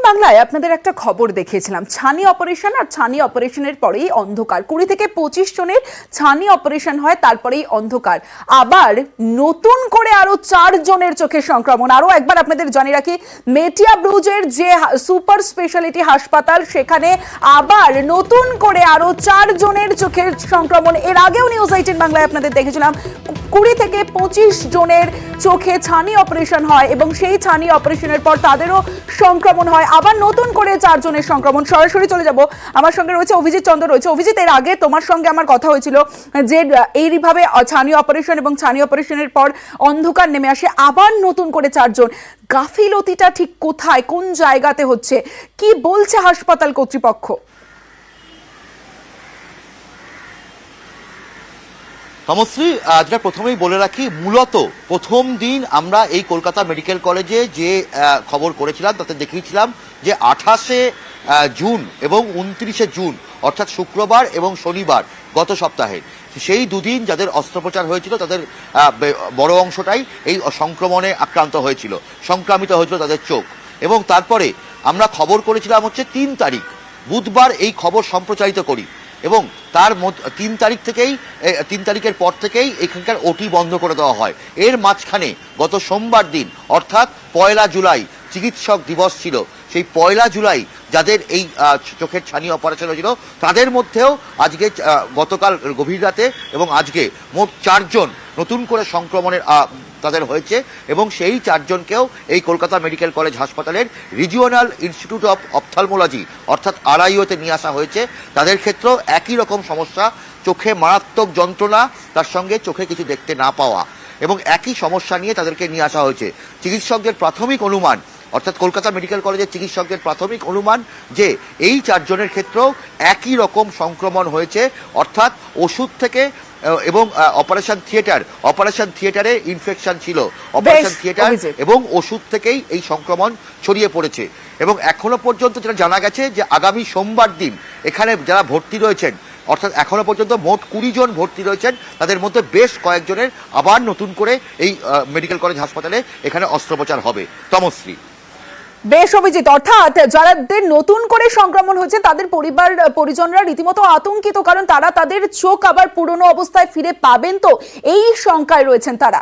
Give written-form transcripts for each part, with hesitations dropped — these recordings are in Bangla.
বাংলায় আপনাদের একটা খবর দেখিয়েছিলাম, ছানি অপারেশন। আর ছানি অপারেশনের পরেই অন্ধকার। 20 থেকে 25 জনের ছানি অপারেশন হয়, তারপরেই অন্ধকার। আবার নতুন করে আরো 4 জনের চোখে সংক্রমণ। আরো একবার আপনাদের জানিয়ে রাখি, মেটিয়া ব্রুজের যে সুপার স্পেশালিটি হাসপাতাল, সেখানে আবার নতুন করে আরো 4 জনের চোখে সংক্রমণ। এর আগেও নিউজ 18 বাংলায় আপনাদের দেখেছিলাম 20 থেকে 25 জনের চোখে ছানি অপারেশন হয় এবং সেই ছানি অপারেশনের পর তাদেরও সংক্রমণ হয়। আবার নতুন করে 4 জনের সংক্রমণ। সরাসরি চলে যাব, আমার সঙ্গে রয়েছে অভিজিৎ চন্দ্র রয়েছে। অভিজিৎ, এর আগে তোমার সঙ্গে আমার কথা হয়েছিল যে এইভাবে ছানি অপারেশন এবং ছানি অপারেশনের পর অন্ধকার নেমে আসে, আবার নতুন করে 4 জন। গাফিলতিটা ঠিক কোথায়, কোন জায়গাতে হচ্ছে, কি বলছে হাসপাতাল কর্তৃপক্ষ? তমশ্রী, যেটা প্রথমেই বলে রাখি, মূলত প্রথম দিন আমরা এই কলকাতা মেডিকেল কলেজে যে খবর করেছিলাম তাতে দেখিয়েছিলাম যে 28শে জুন এবং 29শে জুন অর্থাৎ শুক্রবার এবং শনিবার গত সপ্তাহে সেই দুদিন যাদের অস্ত্রোপচার হয়েছিল তাদের বড় অংশটাই এই সংক্রমণে আক্রান্ত হয়েছিল, সংক্রামিত হয়েছিল তাদের চোখ। এবং তারপরে আমরা খবর করেছিলাম হচ্ছে 3 তারিখ বুধবার এই খবর সম্প্রচারিত করি এবং তার 3 তারিখের পর থেকেই এখানকার ওটি বন্ধ করে দেওয়া হয়। এর মাঝখানে গত সোমবার দিন অর্থাৎ 1 জুলাই চিকিৎসক দিবস ছিল। সেই 1 জুলাই যাদের এই চোখের ছানি অপারেশন হয়েছিল তাদের মধ্যেও আজকে গতকাল গভীর রাতে এবং আজকে মোট 4 জন নতুন করে সংক্রমণের তাদের হয়েছে এবং সেই 4 জনকেও এই কলকাতা মেডিকেল কলেজ হাসপাতালের রিজিওনাল ইনস্টিটিউট অফ অপথলমোলজি অর্থাৎ RIO-তে নিয়ে আসা হয়েছে। তাদের ক্ষেত্রেও একই রকম সমস্যা, চোখে মারাত্মক যন্ত্রণা, তার সঙ্গে চোখে কিছু দেখতে না পাওয়া এবং একই সমস্যা নিয়ে তাদেরকে নিয়ে আসা হয়েছে। চিকিৎসকদের প্রাথমিক অনুমান অর্থাৎ কলকাতা মেডিকেল কলেজের চিকিৎসকদের প্রাথমিক অনুমান যে এই 4 জনের ক্ষেত্রেও একই রকম সংক্রমণ হয়েছে, অর্থাৎ ওষুধ থেকে এবং অপারেশন থিয়েটারে ইনফেকশন ছিল, অপারেশন থিয়েটার এবং ওষুধ থেকেই এই সংক্রমণ ছড়িয়ে পড়েছে। এবং এখনো পর্যন্ত যেটা জানা গেছে যে আগামী সোমবার দিন এখানে যারা ভর্তি রয়েছেন, অর্থাৎ এখনো পর্যন্ত মোট 20 জন ভর্তি রয়েছেন, তাদের মধ্যে বেশ কয়েকজনের আবার নতুন করে এই মেডিকেল কলেজ হাসপাতালে এখানে অস্ত্রোপচার হবে। তমশ্রী, বেশ অভিজিৎ, অর্থাৎ যাদের নতুন করে সংক্রমণ হয়েছে তাদের পরিজনরা রীতিমতো আতঙ্কিত, কারণ তারা তাদের চোখ আবার পুরনো অবস্থায় ফিরে পাবেন তো, এই শঙ্কায় রয়েছেন তারা।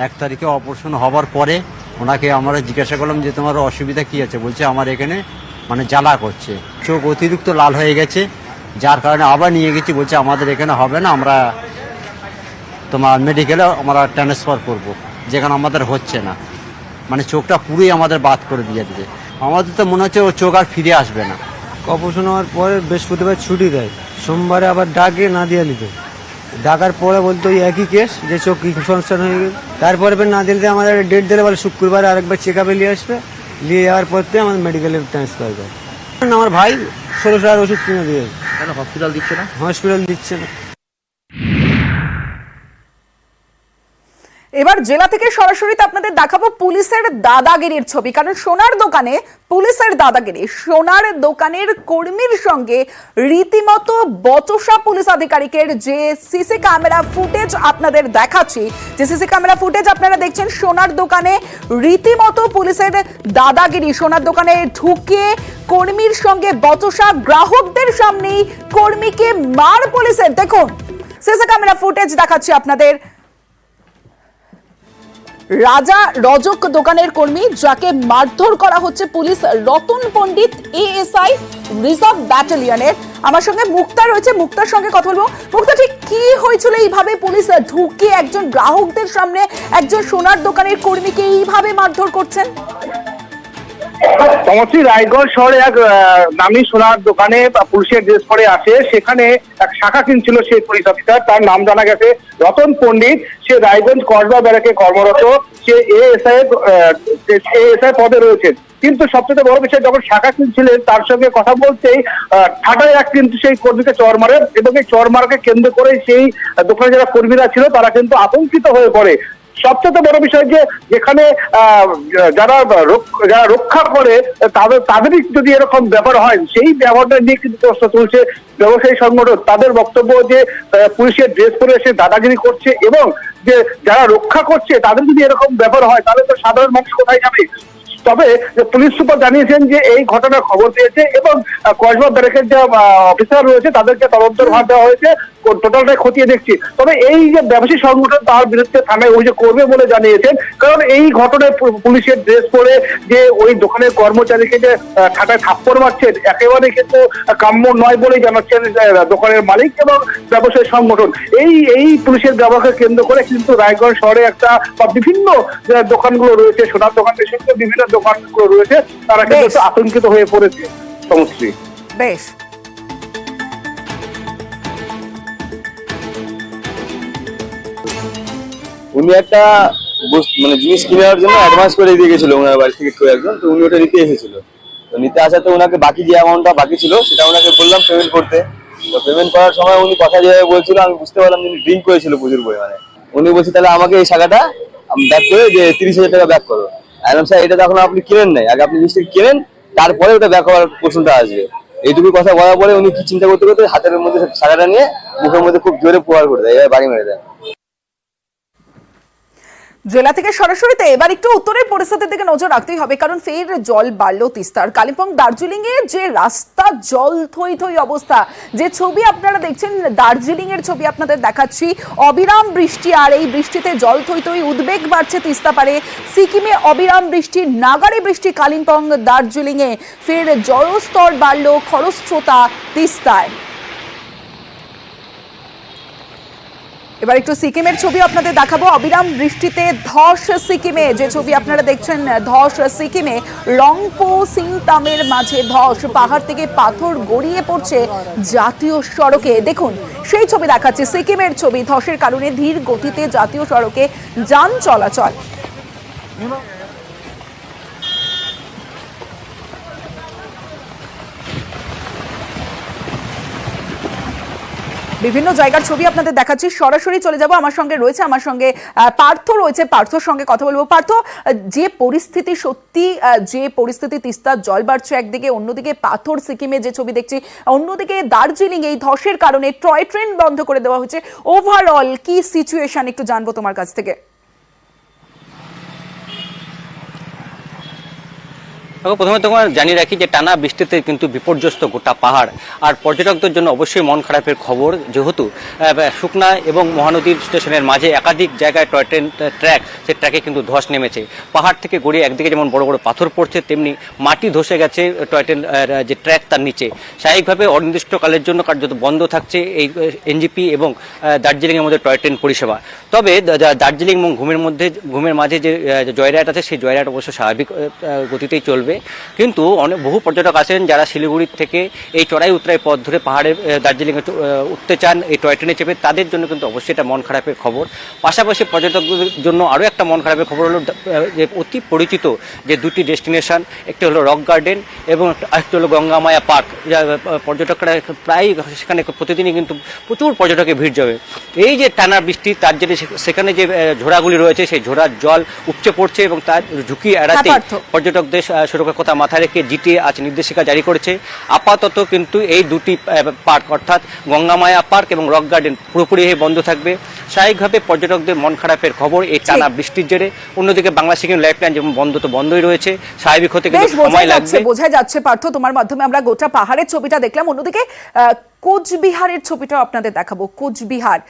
1 তারিখে অপারেশন হবার পরে ওনাকে আমরা জিজ্ঞাসা করলাম যে তোমার অসুবিধা কি আছে, বলছে আমার এখানে জ্বালা করছে, চোখ অতিরিক্ত লাল হয়ে গেছে, যার কারণে আবার নিয়ে গেছি। বলছে আমাদের এখানে হবে না, আমরা তোমার মেডিকেলে আমরা ট্রান্সফার করব, যেখানে আমাদের হচ্ছে না। চোখটা পুরোই আমাদের বাদ করে দিয়ে দিবে। আমাদের তো মনে হচ্ছে ও চোখ আর ফিরে আসবে না। অপারেশন হওয়ার পরে বৃহস্পতিবার ছুটি দেয়, সোমবারে আবার ডাকে না দিয়ে নিত, ডাকার পরে বলতো ওই একই কেস যে চোখ ইনফেকশন হয়ে গেছে। তারপরে না দিলে আমাদের ডেট দিলে বলে শুক্রবারে আরেকবার চেক আপে নিয়ে আসবে, নিয়ে যাওয়ার পর থেকে আমাদের মেডিকেলে ট্রান্সফার করে। আমার ভাই 1600 ওষুধ কিনে দিয়ে। কেন হসপিটাল দিচ্ছে না? হসপিটাল দিচ্ছে না। এবার জেলা থেকে সরাসরি আপনাদের দেখাবো পুলিশের দাদাগিরির ছবি, কারণ সোনার দোকানে পুলিশের দাদাগিরি। সোনার দোকানের কর্মীর সঙ্গে রীতিমতো বচসা পুলিশ আধিকারিকের। যে সিসি ক্যামেরা ফুটেজ আপনাদের দেখাচ্ছি, যে সিসি ক্যামেরা ফুটেজ আপনারা দেখছেন, সোনার দোকানে রীতিমতো পুলিশের দাদাগিরি। সোনার দোকানে ঢুকে কর্মীর সঙ্গে বচসা, গ্রাহকদের সামনেই কর্মীকে মার পুলিশের। দেখুন সিসি ক্যামেরা ফুটেজ দেখাচ্ছি আপনাদের। রাজা রজক দোকানের কর্মী, যাকে মারধর করা হচ্ছে পুলিশ রতন পণ্ডিত ASI রিজার্ভ ব্যাটালিয়নের। আমার সঙ্গে মুক্তা রয়েছে, মুক্তার সঙ্গে কথা বলবো। মুক্তা, ঠিক কি হয়েছিল এইভাবে পুলিশ ঢুকে একজন গ্রাহকদের সামনে একজন সোনার দোকানের কর্মীকে এইভাবে মারধর করছেন? তমশ্রী, রায়গঞ্জ শহরে এক নামী সোনার দোকানে পুলিশের ড্রেস পরে আসে, সেখানে এক শাখা কিনছিল সেই পুলিশ অফিসার, তার নাম জানা গেছে রতন পণ্ডিত। সে রায়গঞ্জ কসবা ব্যারাকে কর্মরত, সে ASI পদে রয়েছেন। কিন্তু সবচেয়ে বড় বিষয়, যখন শাখা কিনছিলেন তার সঙ্গে কথা বলতেই ঠাটায় এক কিন্তু সেই কর্মীকে চড় মারে এবং এই চড় মারাকে কেন্দ্র করে সেই দোকানে যারা কর্মীরা ছিল তারা কিন্তু আতঙ্কিত হয়ে পড়ে। সবচেয়ে বড় বিষয় যে যেখানে যারা রক্ষা করে তাদেরই যদি এরকম ব্যাপার হয়, সেই ব্যাপারটা নিয়ে কিন্তু প্রশ্ন তুলছে ব্যবসায়ী সংগঠন। তাদের বক্তব্য যে পুলিশের ড্রেস পরে এসে দাদাগিরি করছে এবং যে যারা রক্ষা করছে তাদের যদি এরকম ব্যাপার হয় তাহলে তো সাধারণ মানুষ কোথায় যাবে? তবে পুলিশ সুপার জানিয়েছেন যে এই ঘটনার খবর পেয়েছে এবং কসবা ব্যারেকের যে অফিসার রয়েছে তাদেরকে তদন্তের ভার দেওয়া হয়েছে, টোটালটাই খতিয়ে দেখছি। তবে এই যে ব্যবসায়ী সংগঠন তার বিরুদ্ধে থানায় অভিযোগ করবে বলে জানিয়েছেন, কারণ এই ঘটনায় পুলিশের ড্রেস পরে যে ওই দোকানের কর্মচারীকে যে ঠাটায় থাপ্পড় মারছেন একেবারে কিন্তু কাম্য নয় বলেই জানাচ্ছেন দোকানের মালিক এবং ব্যবসায়ী সংগঠন। এই পুলিশের ব্যবহারকে কেন্দ্র করে কিন্তু রায়গঞ্জ শহরে একটা বা বিভিন্ন যে দোকানগুলো রয়েছে, সোনার দোকান থেকে বিভিন্ন দোকানগুলো রয়েছে, তারা কিন্তু আতঙ্কিত হয়ে পড়েছে। সমশ্রী, বেশ, উনি একটা মানে জিনিস কেনার জন্য অ্যাডভান্স করে দিয়ে গেছিল ওনার বাড়ি থেকে কেউ একজন, তো উনি ওটা নিতে এসেছিল। তো নিতে আসাতে ওনাকে বাকি যে অ্যামাউন্টটা বাকি ছিল সেটা ওনাকে বললাম পেমেন্ট করতে। তো পেমেন্ট করার সময় উনি কথা যেভাবে বলছিল আমি বুঝতে পারলাম যে উনি ড্রিঙ্ক করেছিল প্রচুর পরিমাণে। উনি বলছে তাহলে আমাকে এই টাকাটা ব্যাক করে যে 30,000 টাকা ব্যাক করো। আমি স্যার এটা তো এখন আপনি কিনেন নাই, আগে আপনি জিনিসটা কিনেন তারপরে ওটা ব্যাক হওয়ার প্রশ্নটা আসবে। এইটুকু কথা বলার পরে উনি কি চিন্তা করতে করতে হাতের মধ্যে টাকাটা নিয়ে মুখের মধ্যে খুব জোরে প্রহার করে দেয়, এভাবে বাড়ি মেরে দেয়। জেলা থেকে সরাসরিতে এবার একটু উত্তরের পরিস্থিতির দিকে নজর রাখতেই হবে, কারণ ফের জল বাড়লো তিস্তার। কালিম্পং দার্জিলিং এ যে রাস্তা জল থই থই অবস্থা, যে ছবি আপনারা দেখছেন দার্জিলিং এর ছবি আপনাদের দেখাচ্ছি, অবিরাম বৃষ্টি আর এই বৃষ্টিতে জল থই থই, উদ্বেগ বাড়ছে তিস্তা পারে। সিকিমে অবিরাম বৃষ্টি, নাগারে বৃষ্টি কালিম্পং দার্জিলিং এ, ফের জলস্তর বাড়লো খরস্রোতা তিস্তায়। এবার একটু সিকিমের ছবি আপনাদের দেখাবো, অবিরাম বৃষ্টিতে ধস সিকিমে, যে ছবি আপনারা দেখছেন ধস সিকিমে, রংপো সিংতামের মাঝে ধস, পাহাড় থেকে পাথর গড়িয়ে পড়ছে জাতীয় সড়কে। দেখুন সেই ছবি দেখাচ্ছে, সিকিমের ছবি, ধসের কারণে ধীর গতিতে জাতীয় সড়কে যান চলাচল। বিভিন্ন জায়গার ছবি আপনাদের দেখাচ্ছি, সরাসরি চলে যাব। আমার সঙ্গে পার্থ রয়েছে, পার্থর সঙ্গে কথা বলবো। পার্থ, যে পরিস্থিতি, সত্যি যে পরিস্থিতি, তিস্তার জল বাড়ছে একদিকে, অন্যদিকে পাথর সিকিমে যে ছবি দেখছি, অন্যদিকে দার্জিলিং এই ধসের কারণে টয় ট্রেন বন্ধ করে দেওয়া হয়েছে, ওভারঅল কি সিচুয়েশন একটু জানবো তোমার কাছ থেকে। প্রথমে তোমার জানিয়ে রাখি যে টানা বৃষ্টিতে কিন্তু বিপর্যস্ত গোটা পাহাড়, আর পর্যটকদের জন্য অবশ্যই মন খারাপের খবর, যেহেতু শুকনা এবং মহানদীর স্টেশনের মাঝে একাধিক জায়গায় টয় ট্রেন ট্র্যাক, সেই ট্র্যাকে কিন্তু ধস নেমেছে। পাহাড় থেকে গড়িয়ে একদিকে যেমন বড় বড় পাথর পড়ছে, তেমনি মাটি ধসে গেছে টয় ট্রেন যে ট্র্যাক তার নিচে। স্বাভাবিকভাবে অনির্দিষ্টকালের জন্য কার্যত বন্ধ থাকছে এই এনজিপি এবং দার্জিলিংয়ের মধ্যে টয় ট্রেন পরিষেবা। তবে দার্জিলিং এবং ঘুমের মাঝে যে জয়রাইড আছে, সেই জয়রাইড অবশ্য স্বাভাবিক গতিতেই চলবে। কিন্তু বহু পর্যটক আসেন যারা শিলিগুড়ি থেকে এই চড়াই উতরাই পথ ধরে পাহাড়ে দার্জিলিংয়ে উঠতে চান এই টয় ট্রেনে চেপে, তাদের জন্য কিন্তু অবশ্যই এটা মন খারাপের খবর। পাশাপাশি পর্যটকদের জন্য আরও একটা মন খারাপের খবর হলো যে অতি পরিচিত যে দুটি ডেস্টিনেশন, একটি হলো রক গার্ডেন এবং আরেকটি হলো গঙ্গামায়া পার্ক। পর্যটকরা প্রায় সেখানে প্রতিদিনই কিন্তু প্রচুর পর্যটকের ভিড় যাবে। এই যে টানা বৃষ্টি, তার জন্য সেখানে যে ঝোড়াগুলি রয়েছে, সেই ঝোড়ার জল উপচে পড়ছে এবং তার ঝুঁকি এড়াতে পর্যটকদের সুরক্ষার কথা মাথায় রেখে জিটিএ আজ নির্দেশিকা জারি করেছে। আপাতত কিন্তু এই দুটি পার্ক অর্থাৎ গঙ্গামায়া পার্ক এবং রক গার্ডেন পুরোপুরি বন্ধ থাকবে। স্বাভাবিকভাবে পর্যটকদের মন খারাপের খবর এই টানা বৃষ্টির জেরে। অন্যদিকে বাংলা সিকিম লাইফলাইন যেমন বন্ধ তো বন্ধই রয়েছে, স্বাভাবিক হতে কিন্তু সময় লাগবে। বোঝা যাচ্ছে পার্থ, তোমার মাধ্যমে আমরা গোটা পাহাড়ের ছবিটা দেখলাম, অন্যদিকে কোচবিহারের ছবিটাও আপনাদের দেখাবো। কোচবিহার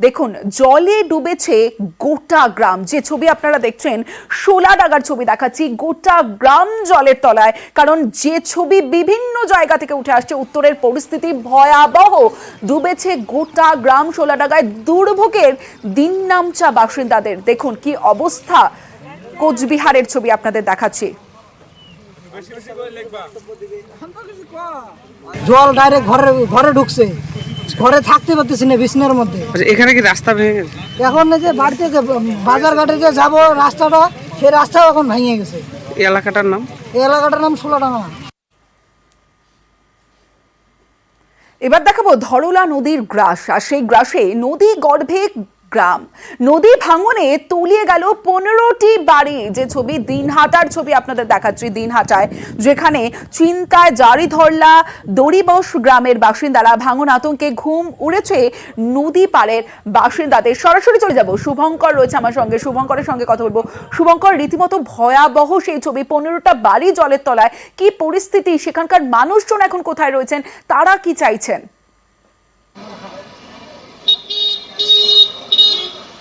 দেখুন, জলে ডুবেছে গোটা গ্রাম, যে ছবি আপনারা দেখছেন শোলাডাঙ্গার ছবি দেখাচ্ছি, গোটা গ্রাম জলের তলায়। কারণ যে ছবি বিভিন্ন জায়গা থেকে উঠে আসছে, উত্তরের পরিস্থিতি ভয়াবহ, ডুবেছে গোটা গ্রাম শোলাডাঙ্গায়, দুর্ভোগের দিন নামচা বাসিন্দাদের। দেখুন কি অবস্থা, কোচবিহারের ছবি আপনাদের দেখাচ্ছি। জল ডাইরেক্ট ঘরে ঢুকছে, ঘরে থাকতে পারতেছি না বিছনার মধ্যে। এখানে কি রাস্তা ভেঙে গেছে? এখন যে বাড়িতে যে বাজার ঘাটে যে যাবো রাস্তাটা, সেই রাস্তাও এখন ভেঙে গেছে। এই এলাকাটার নাম? এই এলাকাটার নাম শোলাডাঙ্গা। এবার দেখাবো ধরলা নদীর গ্রাস, আর সেই গ্রাসে নদী গর্ভে গ্রাম। নদী ভাঙনে তলিয়ে গেল 15টি বাড়ি। যে ছবি, দিনহাটার ছবি আপনাদের দেখাচ্ছি। দিনহাটায় যেখানে চিন্তায় জারি ধরলা দড়িবস গ্রামের বাসিন্দারা। ভাঙন আতঙ্কে ঘুম উড়েছে নদী পাড়ের বাসিন্দাদের। সরাসরি চলে যাব, শুভঙ্কর রয়েছে আমার সঙ্গে, শুভঙ্করের সঙ্গে কথা বলবো। শুভঙ্কর, রীতিমতো ভয়াবহ সেই ছবি, 15টা বাড়ি জলের তলায়। কি পরিস্থিতি, সেখানকার মানুষজন এখন কোথায় রয়েছেন, তারা কি চাইছেন?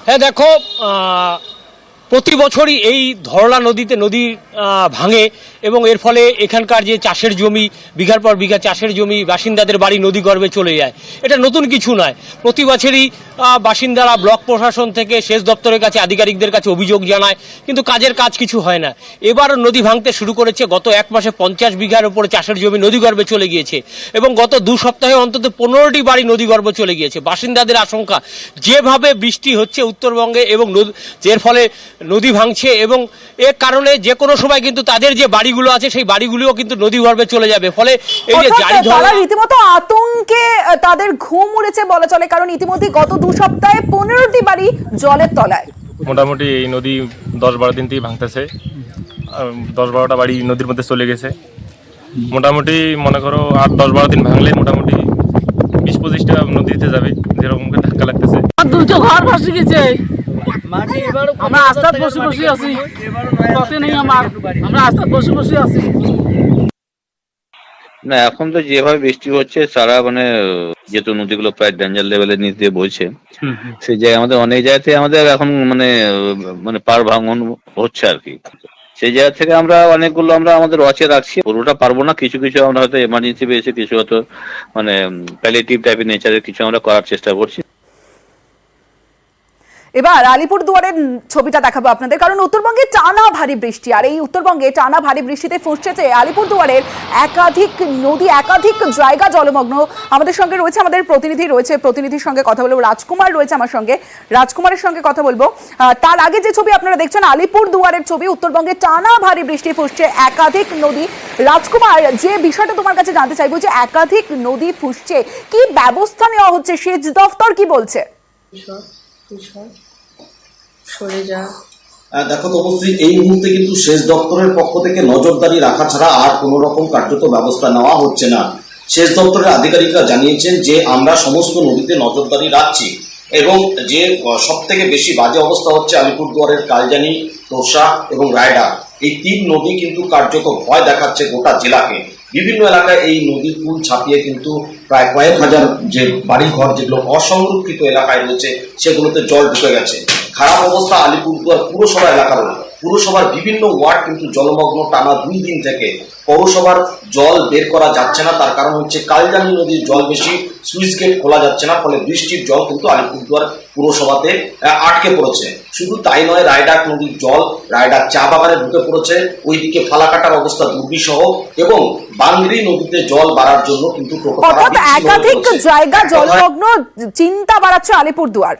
হ্যাঁ দেখো, প্রতি বছরই এই ধরলা নদীতে নদী ভাঙে এবং এর ফলে এখানকার যে চাষের জমি, বিঘার পর বিঘা চাষের জমি, বাসিন্দাদের বাড়ি নদী গর্ভে চলে যায়। এটা নতুন কিছু নয়, প্রতি বছরই বাসিন্দারা ব্লক প্রশাসন থেকে সেচ দপ্তরের কাছে, আধিকারিকদের কাছে অভিযোগ জানায়, কিন্তু কাজের কাজ কিছু হয় না। এবার নদী ভাঙতে শুরু করেছে। গত এক মাসে 50 বিঘার উপরে চাষের জমি নদী গর্ভে চলে গিয়েছে এবং গত 2 সপ্তাহে অন্তত 15টি বাড়ি নদী গর্ভে চলে গিয়েছে। বাসিন্দাদের আশঙ্কা, যেভাবে বৃষ্টি হচ্ছে উত্তরবঙ্গে এবং এর ফলে নদী ভাঙছে এবং এর কারণে যে কোনো সময় কিন্তু তাদের যে বাড়িগুলো আছে সেই বাড়িগুলোও কিন্তু নদী গর্ভে চলে যাবে। ফলে এই যে জারি ধরা, রীতিমতো আতঙ্কে তাদের ঘুম উড়েছে বলা চলে, কারণ ইতিমধ্যে গত 2 সপ্তাহে 15টি বাড়ি জলের তলায়। মোটামুটি এই নদী 10-12 দিন থেকে ভাঙতেছে। 10-12টা বাড়ি নদীর মধ্যে চলে গেছে। মোটামুটি মনে করো আর 10-12 দিন ভাঙলে মোটামুটি 20-25টা নদীতে যাবে, যেরকম ধাক্কা লাগতেছে। দুটো ঘর ভাসে গেছে, আমরা আস্তাদ বসে বসে আছি, পথে নেই আমার, আমরা আস্তাদ বসে বসে আছি। না, এখন তো যেভাবে বৃষ্টি হচ্ছে সারা মানে যেহেতু নদীগুলো প্রায় ডেঞ্জার লেভেলের নিচ দিয়ে বইছে, সেই জায়গায় আমাদের অনেক জায়গাতে আমাদের এখন মানে পাড় ভাঙন হচ্ছে আর কি। সেই জায়গা থেকে আমরা অনেকগুলো আমরা আমাদের ওয়াচে রাখছি। পুরোটা পারবো না, কিছু কিছু আমরা হয়তো এমার্জেন্সি পেয়েছি, কিছু হয়তো মানে প্যালিয়েটিভ টাইপের নেচারের কিছু আমরা করার চেষ্টা করছি। এবার আলিপুরদুয়ারের ছবিটা দেখাবো আপনাদের, কারণ উত্তরবঙ্গে টানা ভারী বৃষ্টি, আর এই উত্তরবঙ্গে টানা ভারী বৃষ্টিতে ফুঁসছে আলিপুরদুয়ারের একাধিক নদী, একাধিক জায়গা জলমগ্ন। আমাদের সঙ্গে রয়েছে আমাদের প্রতিনিধি, প্রতিনিধির সঙ্গে কথা বলবো। রাজকুমার রয়েছে আমার সঙ্গে, রাজকুমারের সঙ্গে কথা বলবো। তার আগে যে ছবি আপনারা দেখছেন আলিপুরদুয়ারের ছবি, উত্তরবঙ্গে টানা ভারী বৃষ্টি, ফুঁসছে একাধিক নদী। রাজকুমার, যে বিষয়টা তোমার কাছে জানতে চাইবো, যে একাধিক নদী ফুঁসছে, কি ব্যবস্থা নেওয়া হচ্ছে, সেচ দফতর কি বলছে? দেখো অবশ্যই এই মুহূর্তে কিন্তু সেচ দপ্তরের পক্ষ থেকে নজরদারি রাখা ছাড়া আর কোনো রকম কার্যত ব্যবস্থা নেওয়া হচ্ছে না। সেচ দপ্তরের আধিকারিকরা জানিয়েছেন যে আমরা সমস্ত নদীতে নজরদারি রাখছি এবং যে সব থেকে বেশি বাজে অবস্থা হচ্ছে আলিপুরদুয়ারের কালজানি, তোরসা এবং রায়ডা, এই 3 নদী কিন্তু কার্যত ভয় দেখাচ্ছে গোটা জেলাকে। বিভিন্ন এলাকায় এই নদীর পুল ছাপিয়ে কিন্তু প্রায় কয়েক হাজার যে বাড়িঘর যেগুলো অসংরক্ষিত এলাকায় রয়েছে সেগুলোতে জল ঢুকে গেছে। খারাপ অবস্থা আলিপুরদুয়ার পুরসভা এলাকারও। পুরসভার বিভিন্ন ওয়ার্ড কিন্তু জলমগ্ন টানা 2 দিন থেকে। পৌরসভার জল বের করা যাচ্ছে না, তার কারণ হচ্ছে কালজানি নদীর জল বেশি, সুইচ গেট খোলা যাচ্ছে না, ফলে বৃষ্টির জল কিন্তু আলিপুরদুয়ার পুরসভাতে আটকে পড়েছে। শুধু তাই নয়, রায়ডাক নদীর জল রায়ডাক চা বাগানে ঢুকে পড়েছে, ওইদিকে ফালাকাটার অবস্থা দুর্বিষহ এবং বাংরি নদীতে জল বাড়ার জন্য কিন্তু একাধিক জায়গা জলমগ্ন, চিন্তা বাড়াচ্ছে আলিপুরদুয়ার।